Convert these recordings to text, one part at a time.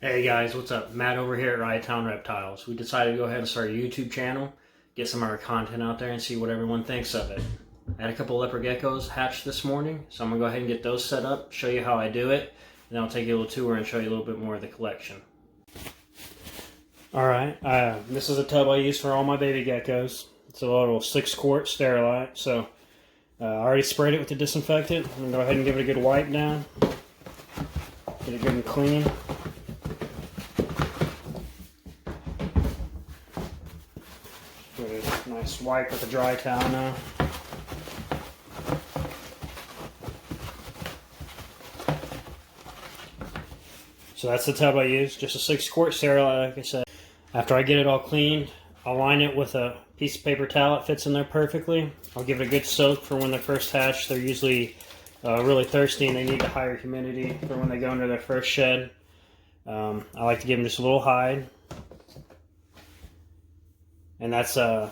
Hey guys, what's up? Matt over here at Reptiles. We decided to go ahead and start a YouTube channel, get some of our content out there and see what everyone thinks of it. I had a couple leopard geckos hatched this morning, so I'm going to go ahead and get those set up, show you how I do it, and then I'll take you a little tour and show you a little bit more of the collection. Alright, this is a tub I use for all my baby geckos. It's a little 6-quart Sterilite, so I already sprayed it with the disinfectant. I'm going to go ahead and give it a good wipe down, get it good and clean. Nice wipe with a dry towel now. So that's the tub I use, just a 6-quart Sterilite, like I said. After I get it all cleaned, I'll line it with a piece of paper towel. It fits in there perfectly. I'll give it a good soak for when they're first hatched. They're usually really thirsty and they need the higher humidity for when they go into their first shed. I like to give them just a little hide. And that's how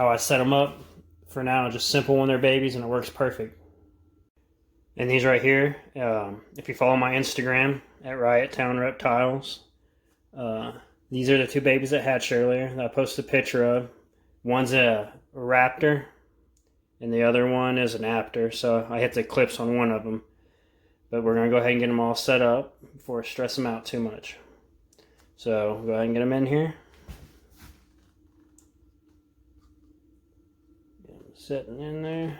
I set them up for now. Just simple when they're babies, and it works perfect. And these right here, if you follow my Instagram at Town Reptiles, these are the 2 babies that hatched earlier that I posted a picture of. One's a raptor, and the other one is an aptor. So I hit the clips on one of them. But we're going to go ahead and get them all set up before I stress them out too much. So go ahead and get them in here. Sitting in there.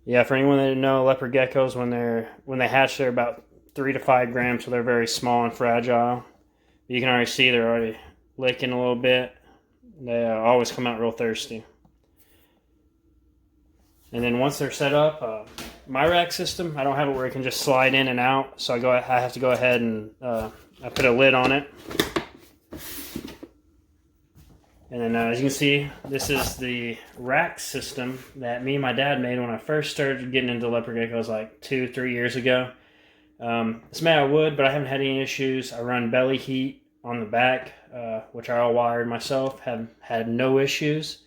Yeah, for anyone that didn't know, leopard geckos, when they hatch, they're about 3 to 5 grams, so they're very small and fragile. You can already see they're already licking a little bit. They always come out real thirsty. And then once they're set up, my rack system, I don't have it where it can just slide in and out, so I have to go ahead and I put a lid on it. And then as you can see, this is the rack system that me and my dad made when I first started getting into leopard geckos like 2-3 years ago. It's made out of wood, but I haven't had any issues. I run belly heat on the back, which I all wired myself. Have had no issues.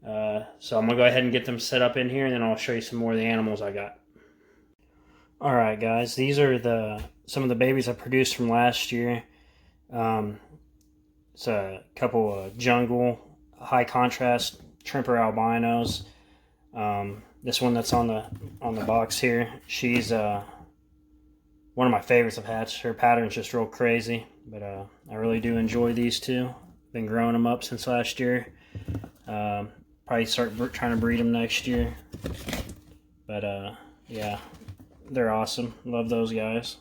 So I'm going to go ahead and get them set up in here, and then I'll show you some more of the animals I got. Alright guys, these are some of the babies I produced from last year. It's a couple of jungle, high contrast Trimper albinos. This one that's on the box here, she's one of my favorites I've hatched. Her pattern's just real crazy, but I really do enjoy these two. Been growing them up since last year. Probably start trying to breed them next year. But yeah, they're awesome. Love those guys.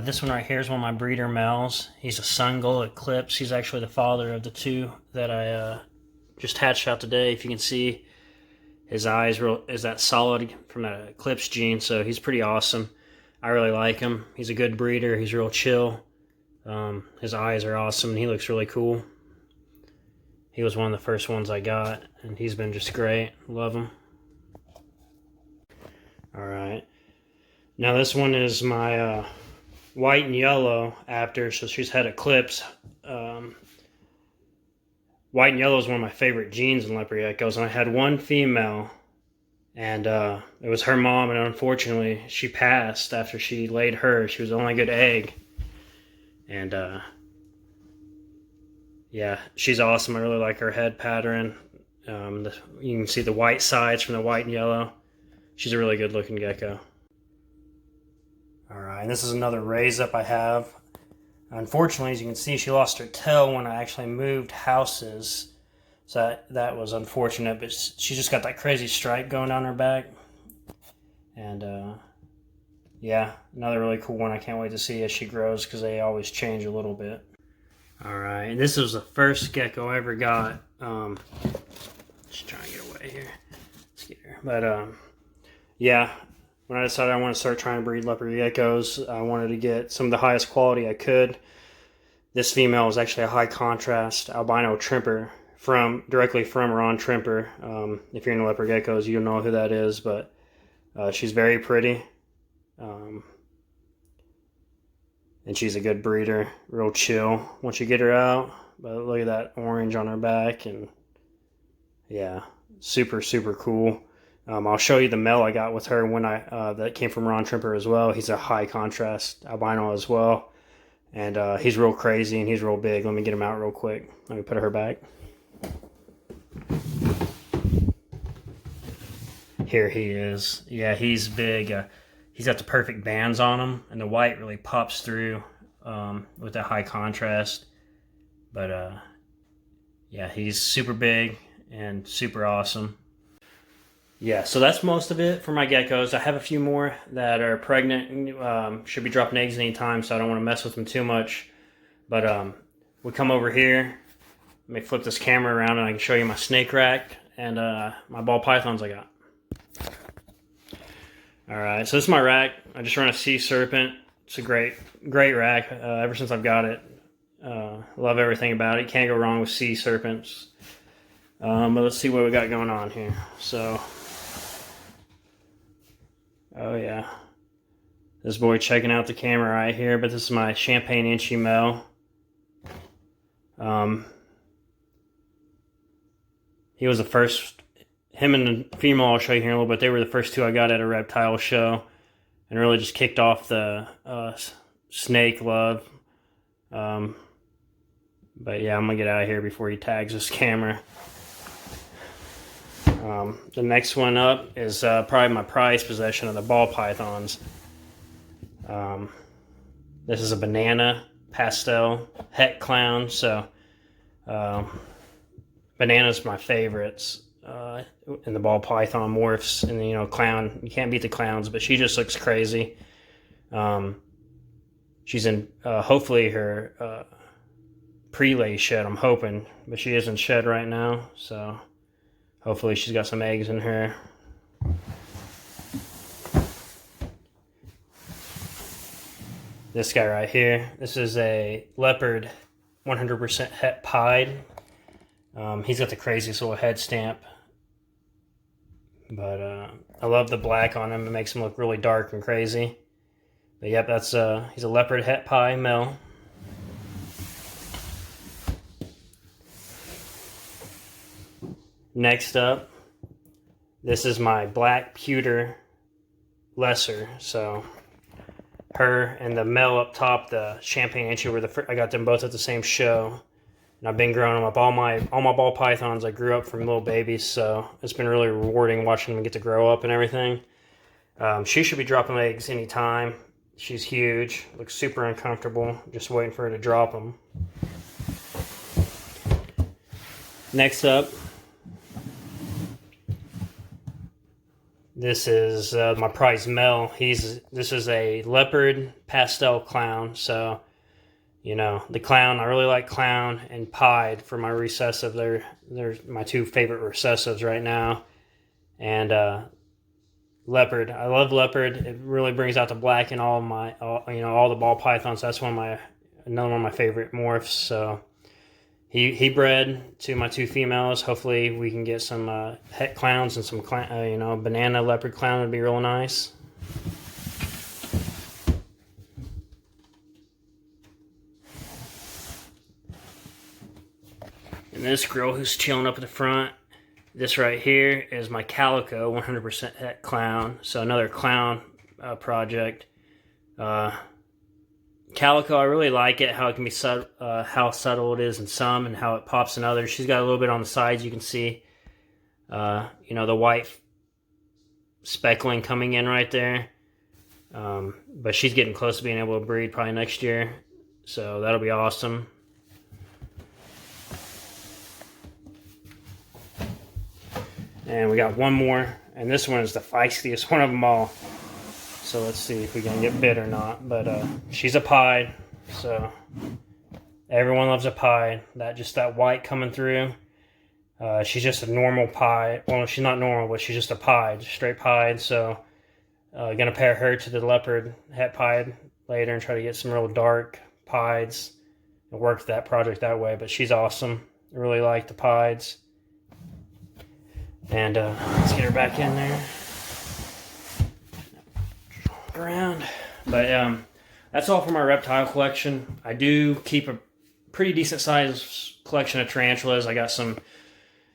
This one right here is one of my breeder males. He's a sun gold eclipse. He's actually the father of the 2 that I just hatched out today. If you can see, his eyes is that solid from that eclipse gene, so he's pretty awesome. I really like him. He's a good breeder. He's real chill. His eyes are awesome. He looks really cool. He was one of the first ones I got, and he's been just great. Love him. Alright. Now this one is my white and yellow aptor, so she's had eclipse. White and yellow is one of my favorite genes in leopard geckos, and I had one female, and it was her mom, and unfortunately she passed after she laid her. She was the only good egg, and yeah, she's awesome. I really like her head pattern. You can see the white sides from the white and yellow. She's a really good looking gecko. Alright, and this is another raise up I have. Unfortunately, as you can see, she lost her tail when I actually moved houses. So that was unfortunate, but she just got that crazy stripe going down her back. And yeah, another really cool one I can't wait to see as she grows, because they always change a little bit. Alright, and this was the first gecko I ever got. Just trying to get away here. Let's get her. But yeah. When I decided I want to start trying to breed leopard geckos, I wanted to get some of the highest quality I could. This female is actually a high contrast albino Trimper directly from Ron Trimper. If you're into leopard geckos, you don't know who that is, but she's very pretty. And she's a good breeder, real chill once you get her out. But look at that orange on her back, and yeah, super, super cool. I'll show you the male I got with her when that came from Ron Trimper as well. He's a high contrast albino as well, and he's real crazy and he's real big. Let me get him out real quick. Let me put her back. Here he is. Yeah, he's big. He's got the perfect bands on him, and the white really pops through with that high contrast. But yeah, he's super big and super awesome. Yeah, so that's most of it for my geckos. I have a few more that are pregnant, should be dropping eggs anytime, so I don't want to mess with them too much. But we come over here. Let me flip this camera around and I can show you my snake rack and my ball pythons I got. Alright, so this is my rack. I just run a sea serpent. It's a great rack ever since I've got it. Love everything about it. Can't go wrong with sea serpents. But let's see what we got going on here. So, oh yeah, this boy checking out the camera right here. But this is my champagne inchy male. He was the first. Him and the female I'll show you here in a little bit. They were the first two I got at a reptile show, and really just kicked off the snake love. But yeah, I'm gonna get out of here before he tags this camera. The next one up is probably my prized possession of the ball pythons. This is a banana pastel het clown. So banana's my favorites in the ball python morphs. And you know, clown, you can't beat the clowns, but she just looks crazy. She's in hopefully her prelay shed, I'm hoping, but she isn't shed right now, so hopefully she's got some eggs in her. This guy right here, this is a Leopard 100% het pied. He's got the craziest little head stamp, but I love the black on him. It makes him look really dark and crazy. But yep, that's he's a Leopard het pied male. Next up, this is my black pewter lesser. So her and the male up top, the champagne inchy, I got them both at the same show, and I've been growing them up. All my ball pythons I grew up from little babies, so it's been really rewarding watching them get to grow up and everything. She should be dropping eggs anytime. She's huge, looks super uncomfortable. Just waiting for her to drop them. Next up, this is my prized male. This is a Leopard pastel clown. So, you know, the clown, I really like clown and pied for my recessive. They're my two favorite recessives right now. And Leopard, I love Leopard. It really brings out the black in all the ball pythons. That's another one of my favorite morphs. So he bred to my two females. Hopefully we can get some het clowns and some banana leopard clown would be real nice. And this girl who's chilling up at the front, this right here is my calico 100% het clown. So another clown project. Calico, I really like it, how it can be how subtle it is in some and how it pops in others. She's got a little bit on the sides, you can see the white speckling coming in right there. But she's getting close to being able to breed probably next year, so that'll be awesome. And we got one more, and this one is the feistiest one of them all. So let's see if we can get bit or not. But she's a pied, so everyone loves a pied. That white coming through. She's just a normal pied. Well, she's not normal, but she's just a pied, straight pied. So gonna pair her to the leopard het pied later and try to get some real dark pieds and work that project that way. But she's awesome. I really like the pieds. And let's get her back in there. Around. But that's all for my reptile collection. I do keep a pretty decent sized collection of tarantulas. I got some,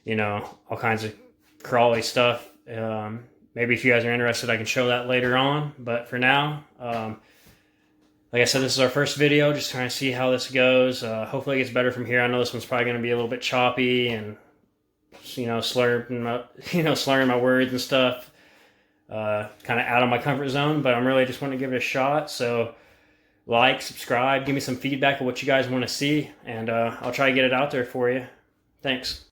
all kinds of crawly stuff Maybe if you guys are interested, I can show that later on. But for now, like I said, this is our first video, just trying to see how this goes. Hopefully it gets better from here. I know this one's probably going to be a little bit choppy and, slurring my words and stuff. Kind of out of my comfort zone, but I'm really just wanting to give it a shot. So like, subscribe, give me some feedback of what you guys want to see, and I'll try to get it out there for you. Thanks.